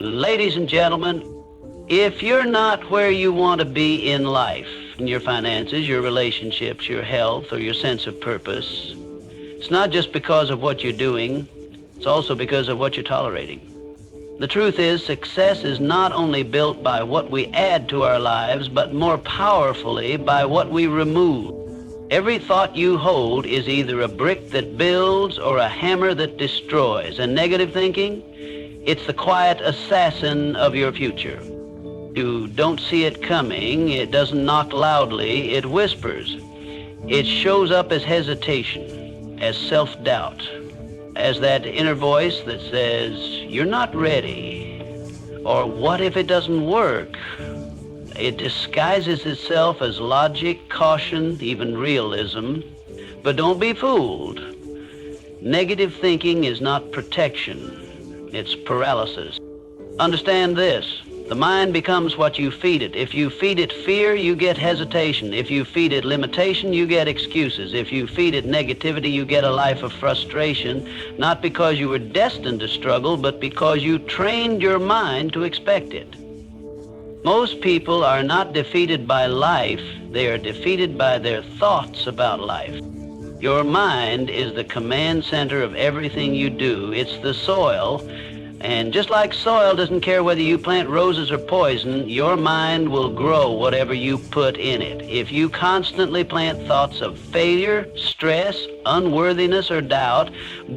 Ladies and gentlemen, if you're not where you want to be in life, in your finances, your relationships, your health, or your sense of purpose, it's not just because of what you're doing, it's also because of what you're tolerating. The truth is, success is not only built by what we add to our lives, but more powerfully by what we remove. Every thought you hold is either a brick that builds or a hammer that destroys. And negative thinking, it's the quiet assassin of your future. You don't see it coming, it doesn't knock loudly, it whispers. It shows up as hesitation, as self-doubt, as that inner voice that says, "You're not ready," or "What if it doesn't work?" It disguises itself as logic, caution, even realism. But don't be fooled. Negative thinking is not protection. It's paralysis. Understand this. The mind becomes what you feed it. If you feed it fear, you get hesitation. If you feed it limitation, you get excuses. If you feed it negativity, you get a life of frustration, not because you were destined to struggle, but because you trained your mind to expect it. Most people are not defeated by life. They are defeated by their thoughts about life. Your mind is the command center of everything you do. It's the soil. And just like soil doesn't care whether you plant roses or poison, your mind will grow whatever you put in it. If you constantly plant thoughts of failure, stress, unworthiness, or doubt,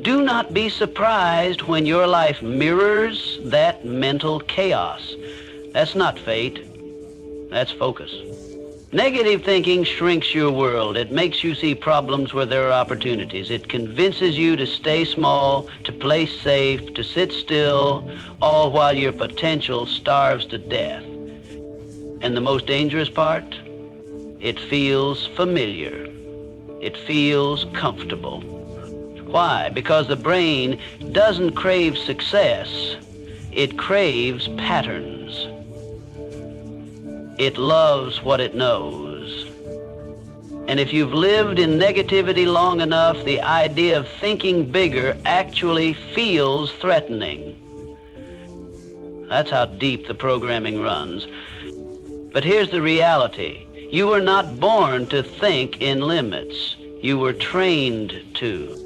do not be surprised when your life mirrors that mental chaos. That's not fate. That's focus. Negative thinking shrinks your world. It makes you see problems where there are opportunities. It convinces you to stay small, to play safe, to sit still, all while your potential starves to death. And the most dangerous part? It feels familiar. It feels comfortable. Why? Because the brain doesn't crave success. It craves patterns. It loves what it knows. And if you've lived in negativity long enough, the idea of thinking bigger actually feels threatening. That's how deep the programming runs. But here's the reality. You were not born to think in limits. You were trained to.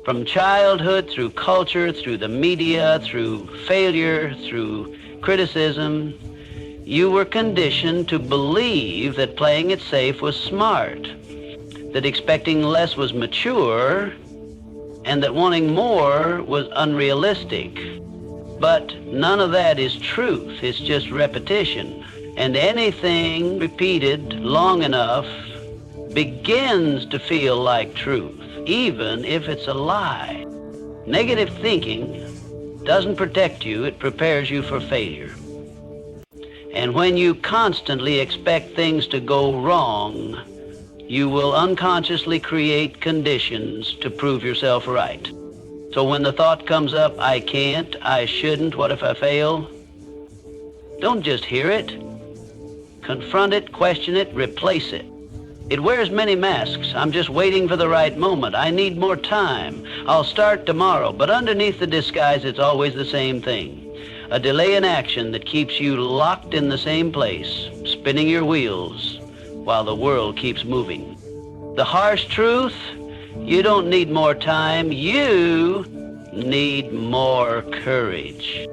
From childhood, through culture, through the media, through failure, through criticism, you were conditioned to believe that playing it safe was smart, that expecting less was mature, and that wanting more was unrealistic. But none of that is truth. It's just repetition. And anything repeated long enough begins to feel like truth, even if it's a lie. Negative thinking doesn't protect you. It prepares you for failure. And when you constantly expect things to go wrong, you will unconsciously create conditions to prove yourself right. So when the thought comes up, "I can't, I shouldn't, what if I fail?" don't just hear it. Confront it, question it, replace it. It wears many masks. "I'm just waiting for the right moment. I need more time. I'll start tomorrow." But underneath the disguise, it's always the same thing. A delay in action that keeps you locked in the same place, spinning your wheels while the world keeps moving. The harsh truth, you don't need more time, you need more courage.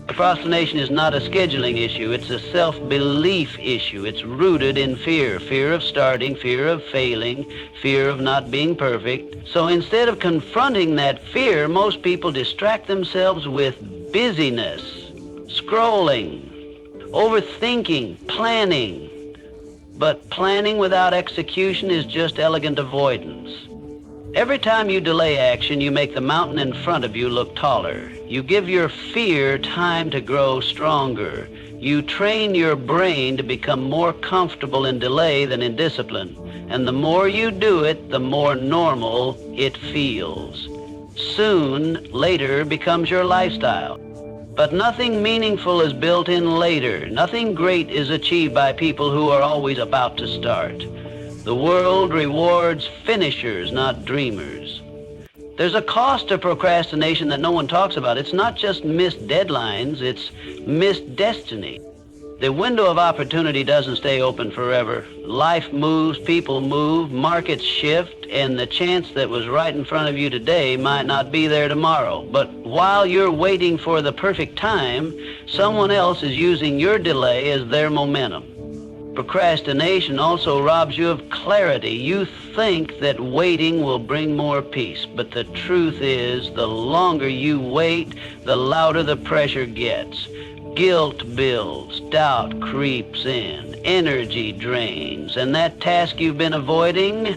Procrastination is not a scheduling issue, it's a self-belief issue. It's rooted in fear, fear of starting, fear of failing, fear of not being perfect. So instead of confronting that fear, most people distract themselves with busyness, scrolling, overthinking, planning. But planning without execution is just elegant avoidance. Every time you delay action, you make the mountain in front of you look taller. You give your fear time to grow stronger. You train your brain to become more comfortable in delay than in discipline. And the more you do it, the more normal it feels. Soon, later becomes your lifestyle. But nothing meaningful is built in later. Nothing great is achieved by people who are always about to start. The world rewards finishers, not dreamers. There's a cost to procrastination that no one talks about. It's not just missed deadlines, it's missed destiny. The window of opportunity doesn't stay open forever. Life moves, people move, markets shift, and the chance that was right in front of you today might not be there tomorrow. But while you're waiting for the perfect time, someone else is using your delay as their momentum. Procrastination also robs you of clarity. You think that waiting will bring more peace, but the truth is, the longer you wait, the louder the pressure gets. Guilt builds, doubt creeps in, energy drains, and that task you've been avoiding,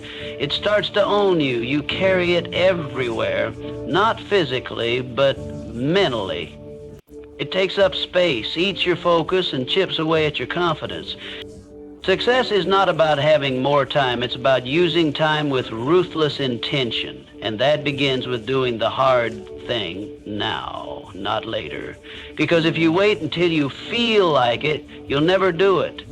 it starts to own you. You carry it everywhere, not physically, but mentally. It takes up space, eats your focus, and chips away at your confidence. Success is not about having more time. It's about using time with ruthless intention. And that begins with doing the hard thing now, not later. Because if you wait until you feel like it, you'll never do it.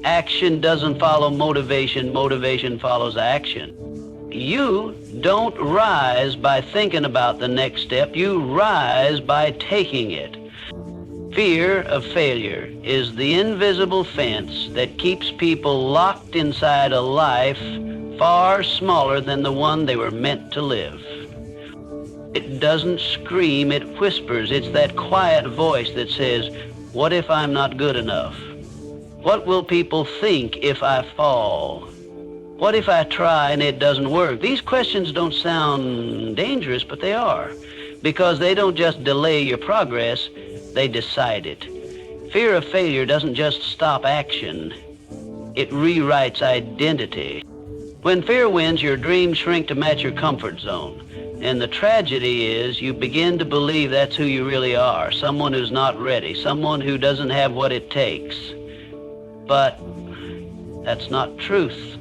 Action doesn't follow motivation. Motivation follows action. You don't rise by thinking about the next step. You rise by taking it. Fear of failure is the invisible fence that keeps people locked inside a life far smaller than the one they were meant to live. It doesn't scream, it whispers. It's that quiet voice that says, "What if I'm not good enough? What will people think if I fall? What if I try and it doesn't work?" These questions don't sound dangerous, but they are, because they don't just delay your progress, they decide it. Fear of failure doesn't just stop action, it rewrites identity. When fear wins, your dreams shrink to match your comfort zone. And the tragedy is you begin to believe that's who you really are, someone who's not ready, someone who doesn't have what it takes. But that's not truth.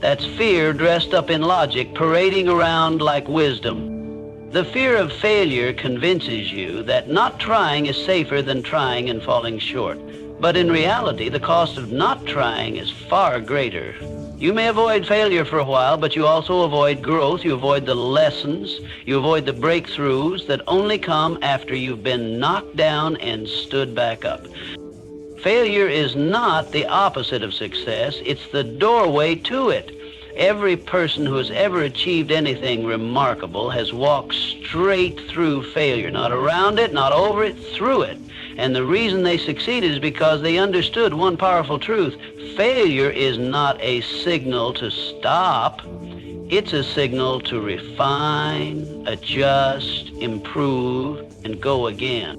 That's fear dressed up in logic, parading around like wisdom. The fear of failure convinces you that not trying is safer than trying and falling short. But in reality, the cost of not trying is far greater. You may avoid failure for a while, but you also avoid growth, you avoid the lessons, you avoid the breakthroughs that only come after you've been knocked down and stood back up. Failure is not the opposite of success, it's the doorway to it. Every person who has ever achieved anything remarkable has walked straight through failure, not around it, not over it, through it. And the reason they succeeded is because they understood one powerful truth. Failure is not a signal to stop. It's a signal to refine, adjust, improve, and go again.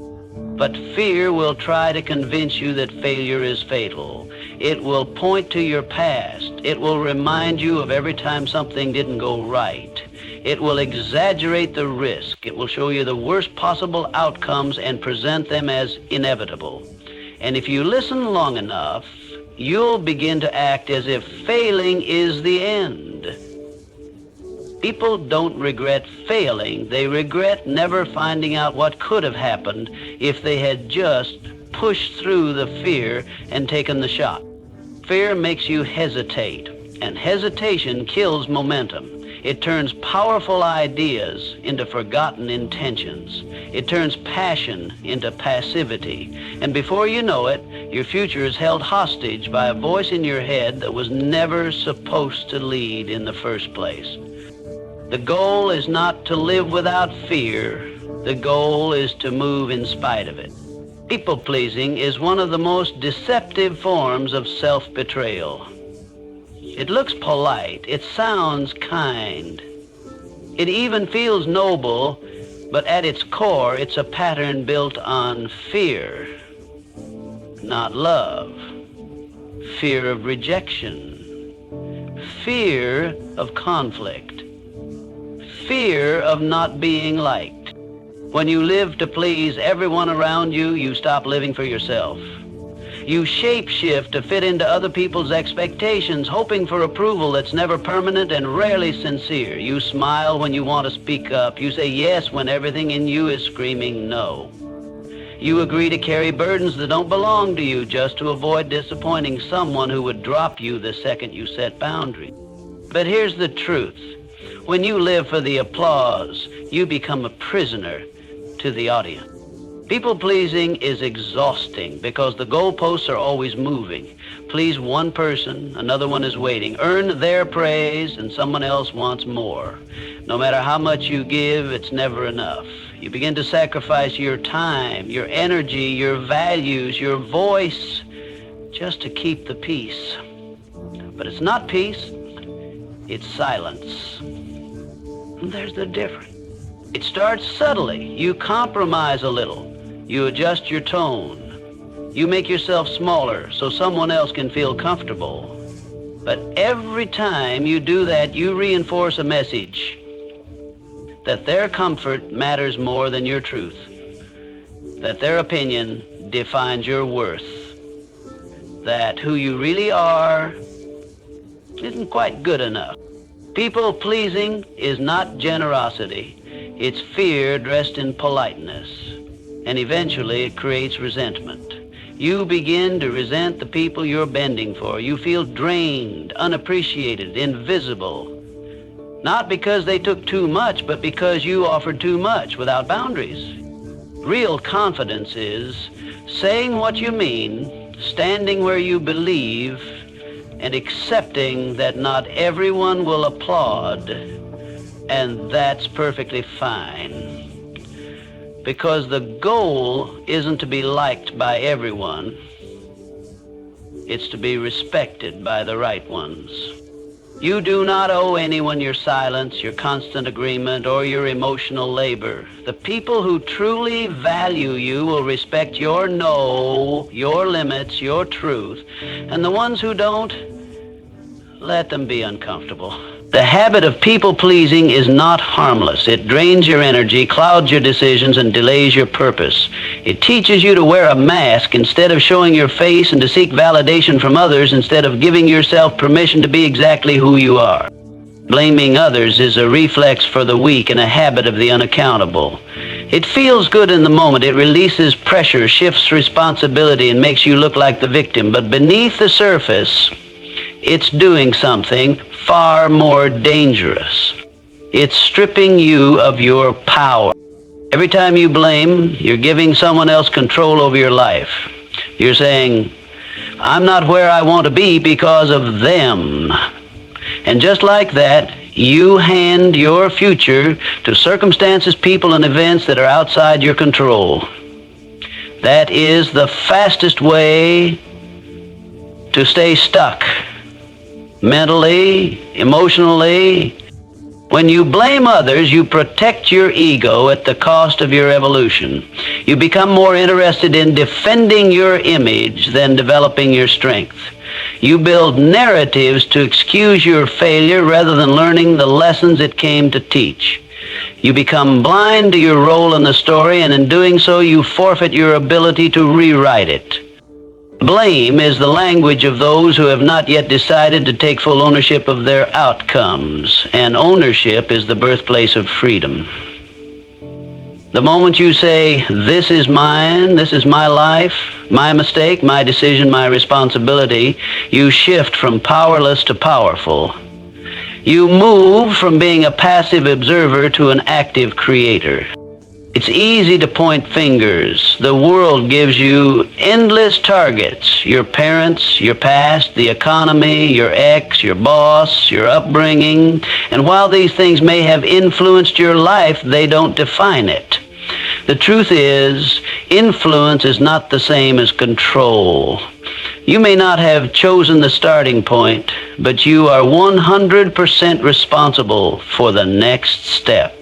But fear will try to convince you that failure is fatal. It will point to your past. It will remind you of every time something didn't go right. It will exaggerate the risk. It will show you the worst possible outcomes and present them as inevitable. And if you listen long enough, you'll begin to act as if failing is the end. People don't regret failing. They regret never finding out what could have happened if they had just pushed through the fear and taken the shot. Fear makes you hesitate, and hesitation kills momentum. It turns powerful ideas into forgotten intentions. It turns passion into passivity. And before you know it, your future is held hostage by a voice in your head that was never supposed to lead in the first place. The goal is not to live without fear. The goal is to move in spite of it. People-pleasing is one of the most deceptive forms of self-betrayal. It looks polite, it sounds kind, it even feels noble, but at its core, it's a pattern built on fear, not love. Fear of rejection, fear of conflict, fear of not being liked. When you live to please everyone around you, you stop living for yourself. You shape-shift to fit into other people's expectations, hoping for approval that's never permanent and rarely sincere. You smile when you want to speak up. You say yes when everything in you is screaming no. You agree to carry burdens that don't belong to you just to avoid disappointing someone who would drop you the second you set boundaries. But here's the truth. When you live for the applause, you become a prisoner to the audience. People-pleasing is exhausting because the goalposts are always moving. Please one person, another one is waiting. Earn their praise, and someone else wants more. No matter how much you give, it's never enough. You begin to sacrifice your time, your energy, your values, your voice, just to keep the peace. But it's not peace, it's silence. And there's the difference. It starts subtly. You compromise a little. You adjust your tone. You make yourself smaller so someone else can feel comfortable. But every time you do that, you reinforce a message that their comfort matters more than your truth, that their opinion defines your worth, that who you really are isn't quite good enough. People-pleasing is not generosity. It's fear dressed in politeness, and eventually it creates resentment. You begin to resent the people you're bending for. You feel drained, unappreciated, invisible, not because they took too much, but because you offered too much without boundaries. Real confidence is saying what you mean, standing where you believe, and accepting that not everyone will applaud, and that's perfectly fine. Because the goal isn't to be liked by everyone, it's to be respected by the right ones. You do not owe anyone your silence, your constant agreement, or your emotional labor. The people who truly value you will respect your no, your limits, your truth, and the ones who don't, let them be uncomfortable. The habit of people-pleasing is not harmless. It drains your energy, clouds your decisions, and delays your purpose. It teaches you to wear a mask instead of showing your face and to seek validation from others instead of giving yourself permission to be exactly who you are. Blaming others is a reflex for the weak and a habit of the unaccountable. It feels good in the moment. It releases pressure, shifts responsibility, and makes you look like the victim. But beneath the surface, it's doing something far more dangerous. It's stripping you of your power. Every time you blame, you're giving someone else control over your life. You're saying, I'm not where I want to be because of them. And just like that, you hand your future to circumstances, people, and events that are outside your control. That is the fastest way to stay stuck. Mentally, emotionally. When you blame others, you protect your ego at the cost of your evolution. You become more interested in defending your image than developing your strength. You build narratives to excuse your failure rather than learning the lessons it came to teach. You become blind to your role in the story, and in doing so, you forfeit your ability to rewrite it. Blame is the language of those who have not yet decided to take full ownership of their outcomes, and ownership is the birthplace of freedom. The moment you say, this is mine, this is my life, my mistake, my decision, my responsibility, you shift from powerless to powerful. You move from being a passive observer to an active creator. It's easy to point fingers. The world gives you endless targets. Your parents, your past, the economy, your ex, your boss, your upbringing. And while these things may have influenced your life, they don't define it. The truth is, influence is not the same as control. You may not have chosen the starting point, but you are 100% responsible for the next step.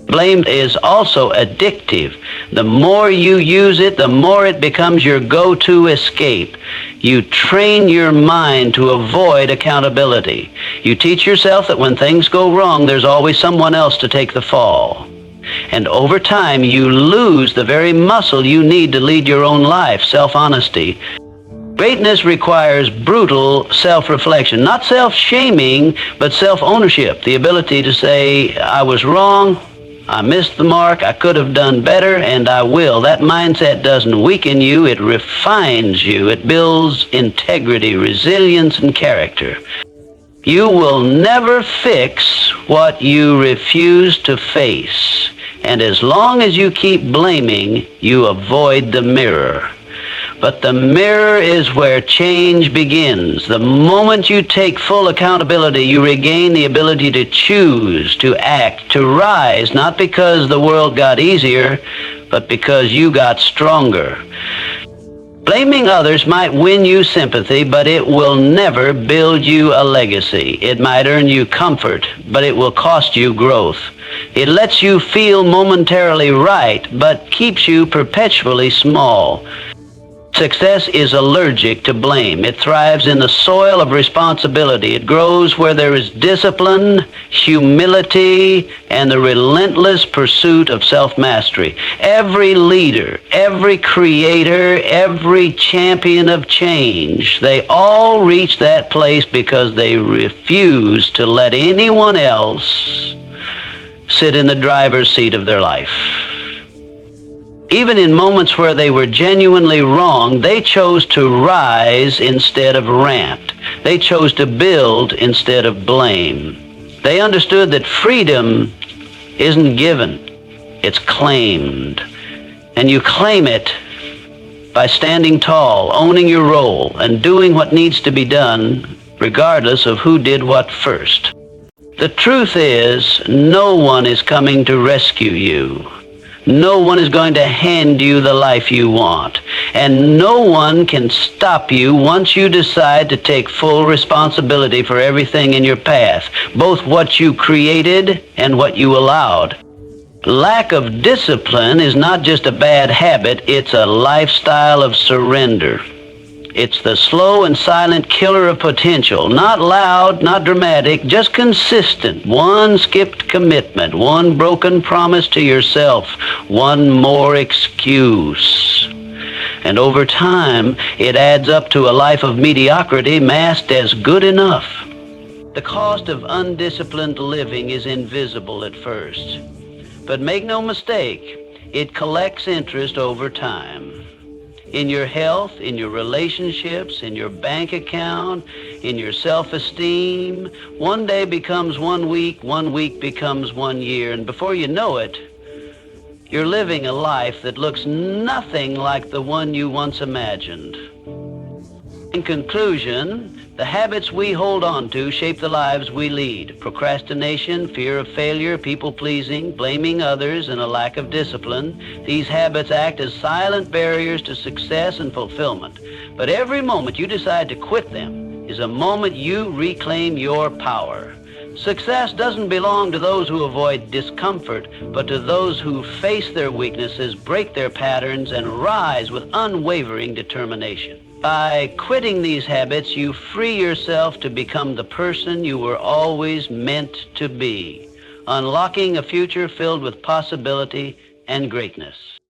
Blame is also addictive. The more you use it, the more it becomes your go-to escape. You train your mind to avoid accountability. You teach yourself that when things go wrong, there's always someone else to take the fall. And over time, you lose the very muscle you need to lead your own life, self-honesty. Greatness requires brutal self-reflection, not self-shaming, but self-ownership, the ability to say, I was wrong, I missed the mark, I could have done better, and I will. That mindset doesn't weaken you, it refines you. It builds integrity, resilience, and character. You will never fix what you refuse to face. And as long as you keep blaming, you avoid the mirror. But the mirror is where change begins. The moment you take full accountability, you regain the ability to choose, to act, to rise, not because the world got easier, but because you got stronger. Blaming others might win you sympathy, but it will never build you a legacy. It might earn you comfort, but it will cost you growth. It lets you feel momentarily right, but keeps you perpetually small. Success is allergic to blame. It thrives in the soil of responsibility. It grows where there is discipline, humility, and the relentless pursuit of self-mastery. Every leader, every creator, every champion of change, they all reach that place because they refuse to let anyone else sit in the driver's seat of their life. Even in moments where they were genuinely wrong, they chose to rise instead of rant. They chose to build instead of blame. They understood that freedom isn't given, it's claimed. And you claim it by standing tall, owning your role, and doing what needs to be done, regardless of who did what first. The truth is, no one is coming to rescue you. No one is going to hand you the life you want. And no one can stop you once you decide to take full responsibility for everything in your path, both what you created and what you allowed. Lack of discipline is not just a bad habit, it's a lifestyle of surrender. It's the slow and silent killer of potential. Not loud, not dramatic, just consistent. One skipped commitment, one broken promise to yourself, one more excuse. And over time, it adds up to a life of mediocrity masked as good enough. The cost of undisciplined living is invisible at first. But make no mistake, it collects interest over time. In your health, in your relationships, in your bank account, in your self-esteem. One day becomes 1 week becomes 1 year, and before you know it, you're living a life that looks nothing like the one you once imagined. In conclusion, the habits we hold on to shape the lives we lead. Procrastination, fear of failure, people-pleasing, blaming others, and a lack of discipline. These habits act as silent barriers to success and fulfillment. But every moment you decide to quit them is a moment you reclaim your power. Success doesn't belong to those who avoid discomfort, but to those who face their weaknesses, break their patterns, and rise with unwavering determination. By quitting these habits, you free yourself to become the person you were always meant to be, unlocking a future filled with possibility and greatness.